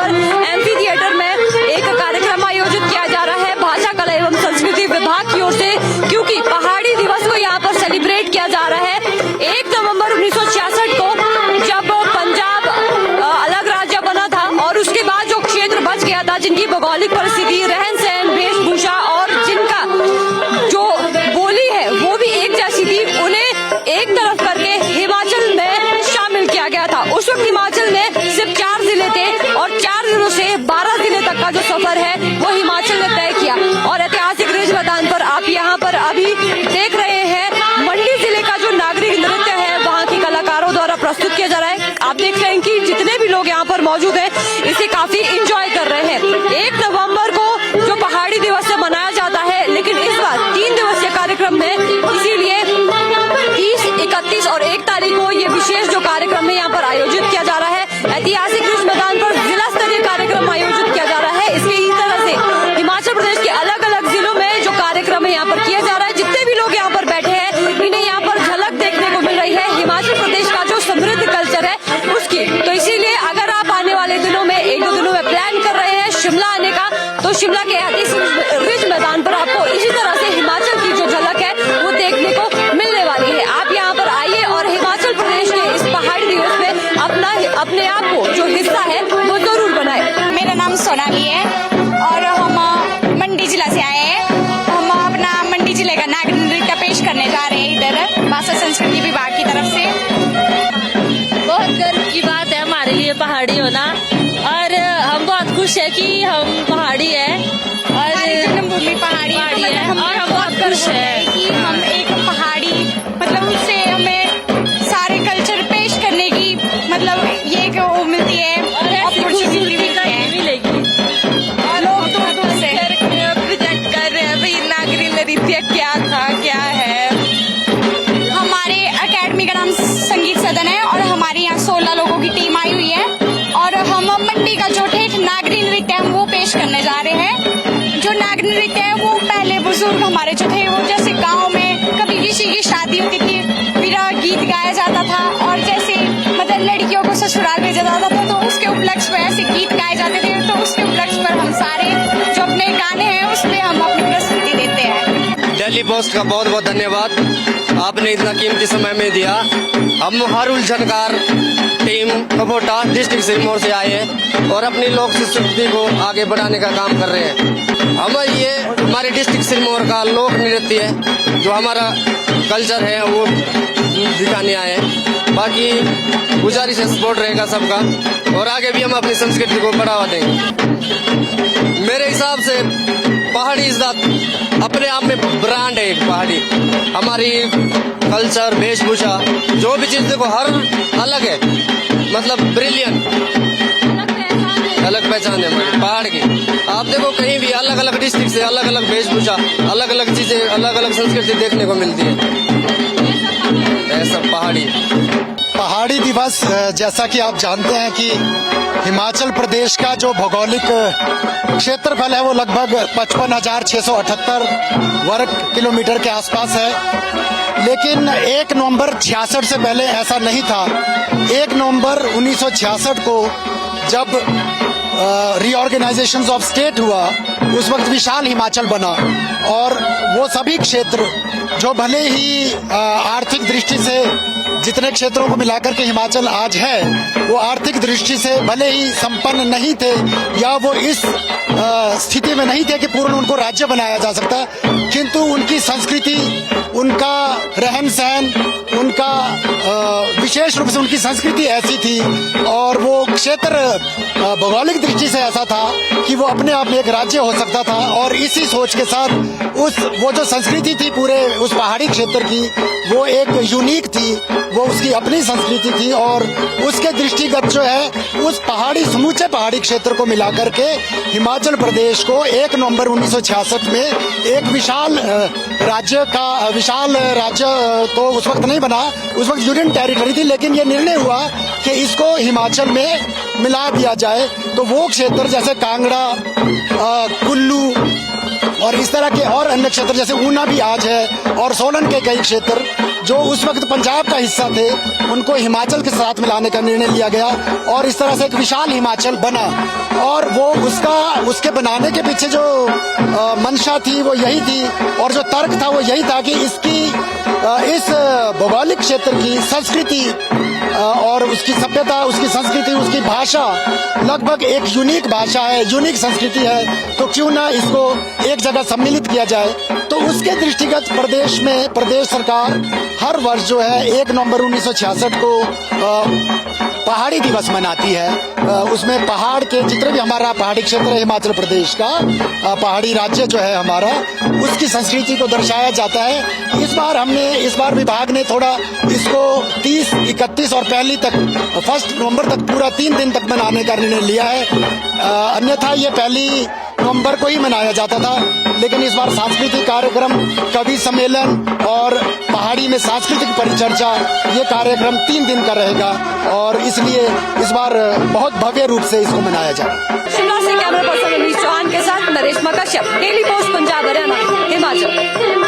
पर MP theatre में एक कार्यक्रम आयोजित किया जा रहा है भाषा कला एवं संस्कृति विभाग की ओर से, क्योंकि पहाड़ी दिवस को यहाँ पर सेलिब्रेट किया जा रहा है। 1 नवंबर 1966 को जब पंजाब अलग राज्य बना था और उसके बाद जो क्षेत्र बच गया था, जिनकी भौगोलिक परिस्थिति, रहन सहन, वेशभूषा और जिनका जो बोली है वो भी एक जैसी थी, उन्हें एक तरफ करके हिमाचल में शामिल किया गया था। उस वक्त हिमाचल में सिर्फ 4 जिले थे और 4 जिलों से 12 जिले तक का जो सफर है वो हिमाचल ने तय किया। और ऐतिहासिक रिज मैदान पर आप यहाँ पर अभी देख रहे हैं मंडी जिले का जो नागरिक नृत्य है वहाँ की कलाकारों द्वारा प्रस्तुत किया जा रहा है। आप देख रहे हैं कि जितने भी लोग यहाँ पर मौजूद हैं इसे काफी इंजॉय कर रहे हैं। 1 नवंबर को जो पहाड़ी दिवस से मनाया जाता है, लेकिन इस बार 3 दिवसीय कार्यक्रम में, इसीलिए 30, 31 और 1 तारीख को ये विशेष जो कार्यक्रम है यहाँ पर आयोजित किया जा रहा है। ऐतिहासिक रिज मैदान पर जिला स्तरीय कार्यक्रम आयोजित किया जा रहा है। इसके इस तरह से हिमाचल प्रदेश के अलग अलग जिलों में जो कार्यक्रम है यहाँ पर किया जा रहा है। जितने भी लोग यहाँ पर बैठे हैं इन्हें यहाँ पर झलक देखने को मिल रही है हिमाचल प्रदेश का जो समृद्ध कल्चर है उसकी। तो इसीलिए अगर आप आने वाले दिनों में 1-2 दिनों में प्लान कर रहे हैं शिमला आने का, तो शिमला के ऐतिहासिक रिज मैदान पर आपको इसी तरह से हिमाचल की जो झलक है वो देखने को मिलने वाली है। आप यहाँ पर आइए और हिमाचल प्रदेश के इस पहाड़ी दिवस में अपने आप को जो हिस्सा है वो जरूर बनाए। मेरा नाम सोनाली है और हम मंडी जिला से आए हैं। हम अपना मंडी जिले का नाग नृत्य पेश करने जा रहे हैं इधर भाषा संस्कृति विभाग की तरफ से। बहुत गर्व की बात है हमारे लिए पहाड़ी होना, और हम बहुत खुश है कि हम पहाड़ी है और जन्मभूमि पहाड़ी है और हम बहुत खुश है कि हम एक पहाड़ी, मतलब उससे हमें सारे कल्चर पेश करने की मतलब ये एक वो मिलती है अपॉर्चुनिटी मिलेगी। लोग दूर दूर से प्रेजेंट कर रहे हैं भाई नागरिक नृत्य क्या था क्या है। हमारे एकेडमी का नाम संगीत सदन है और हमारे यहाँ 16 लोगों की टीम आई हुई है और हम मंडी का जो ठेठ नागरी नृत्य है वो पेश करने जा रहे हैं। जो नागरी नृत्य है वो पहले बुजुर्ग हमारे जो थे वो जैसे गांव में कभी किसी की शादी होती थी विरह गीत गाया जाता था और जैसे मतलब लड़कियों को ससुराल भेजा जाता था तो उसके उपलक्ष्य पर ऐसे गीत गाए जाते थे। तो उसके उपलक्ष्य पर हम सारे जो अपने गाने हैं उसमें हम अपनी प्रस्तुति देते हैं। दिल्ली पोस्ट का बहुत बहुत धन्यवाद, आपने इतना कीमती समय में दिया। हम हर उलझनकार टीम कपोटा डिस्ट्रिक्ट सिरमौर से आए हैं और अपनी लोक संस्कृति को आगे बढ़ाने का काम कर रहे हैं। हमारे डिस्ट्रिक्ट सिरमौर का लोक नृत्य है, जो हमारा कल्चर है वो दिखाने आए हैं। बाकी गुजारिश है सपोर्ट रहेगा सबका और आगे भी हम अपनी संस्कृति को बढ़ावा देंगे। मेरे हिसाब से पहाड़ी इस अपने आप में ब्रांड है एक पहाड़ी। हमारी कल्चर, वेशभूषा, जो भी चीज देखो हर अलग है, मतलब ब्रिलियंट, अलग पहचान है हमारी पहाड़ की। आप देखो कहीं भी अलग अलग डिस्ट्रिक्ट से अलग अलग वेशभूषा, अलग अलग चीजें, अलग अलग संस्कृति देखने को मिलती है। ऐसा पहाड़ी दिवस, जैसा कि आप जानते हैं कि हिमाचल प्रदेश का जो भौगोलिक क्षेत्रफल है वो लगभग 55,678 वर्ग किलोमीटर के आसपास है। लेकिन 1 नवंबर 66 से पहले ऐसा नहीं था। 1 नवंबर 1966 को जब रीऑर्गेनाइजेशन ऑफ स्टेट हुआ उस वक्त विशाल हिमाचल बना और वो सभी क्षेत्र जो भले ही आर्थिक दृष्टि से जितने क्षेत्रों को मिलाकर के हिमाचल आज है वो आर्थिक दृष्टि से भले ही संपन्न नहीं थे या वो इस स्थिति में नहीं थे कि पूर्ण उनको राज्य बनाया जा सकता, किंतु उनकी संस्कृति, उनका रहन सहन, उनका विशेष रूप से उनकी संस्कृति ऐसी थी और वो क्षेत्र भौगोलिक दृष्टि से ऐसा था कि वो अपने आप में एक राज्य हो सकता था। और इसी सोच के साथ वो जो संस्कृति थी पूरे उस पहाड़ी क्षेत्र की वो एक यूनिक थी, वो उसकी अपनी संस्कृति थी और उसके दृष्टिगत जो है उस समूचे पहाड़ी क्षेत्र को मिलाकर के हिमाचल प्रदेश को 1 नवंबर 1966 में एक विशाल राज्य तो उस वक्त नहीं बना, उस वक्त यूनियन टेरिटरी थी, लेकिन ये निर्णय हुआ कि इसको हिमाचल में मिला दिया जाए। तो वो क्षेत्र जैसे कांगड़ा, कुल्लू, और इस तरह के और अन्य क्षेत्र जैसे ऊना भी आज है और सोलन के कई क्षेत्र जो उस वक्त पंजाब का हिस्सा थे उनको हिमाचल के साथ मिलाने का निर्णय लिया गया और इस तरह से एक विशाल हिमाचल बना। और वो उसके बनाने के पीछे जो मंशा थी वो यही थी और जो तर्क था वो यही था कि इस भौगोलिक क्षेत्र की संस्कृति और उसकी सभ्यता, उसकी संस्कृति, उसकी भाषा लगभग एक यूनिक भाषा है, यूनिक संस्कृति है, तो क्यों ना इसको एक जगह सम्मिलित किया जाए। तो उसके दृष्टिगत प्रदेश सरकार हर वर्ष जो है 1 नवंबर 1966 को पहाड़ी दिवस मनाती है। उसमें पहाड़ के जितने भी हमारा पहाड़ी क्षेत्र है हिमाचल प्रदेश का, पहाड़ी राज्य जो है हमारा, उसकी संस्कृति को दर्शाया जाता है। इस बार विभाग ने थोड़ा इसको 30, 31 और 1 नवंबर तक पूरा 3 दिन तक मनाने का निर्णय लिया है। अन्यथा ये 1 नवंबर को ही मनाया जाता था, लेकिन इस बार सांस्कृतिक कार्यक्रम, कवि सम्मेलन और पहाड़ी में सांस्कृतिक परिचर्चा, ये कार्यक्रम 3 दिन का रहेगा और इसलिए इस बार बहुत भव्य रूप से इसको मनाया जाएगा। शिमला से कैमरा पर्सन अनीश चौहान के साथ नरेश कश्यप, डेली पोस्ट पंजाब हरियाणा हिमाचल।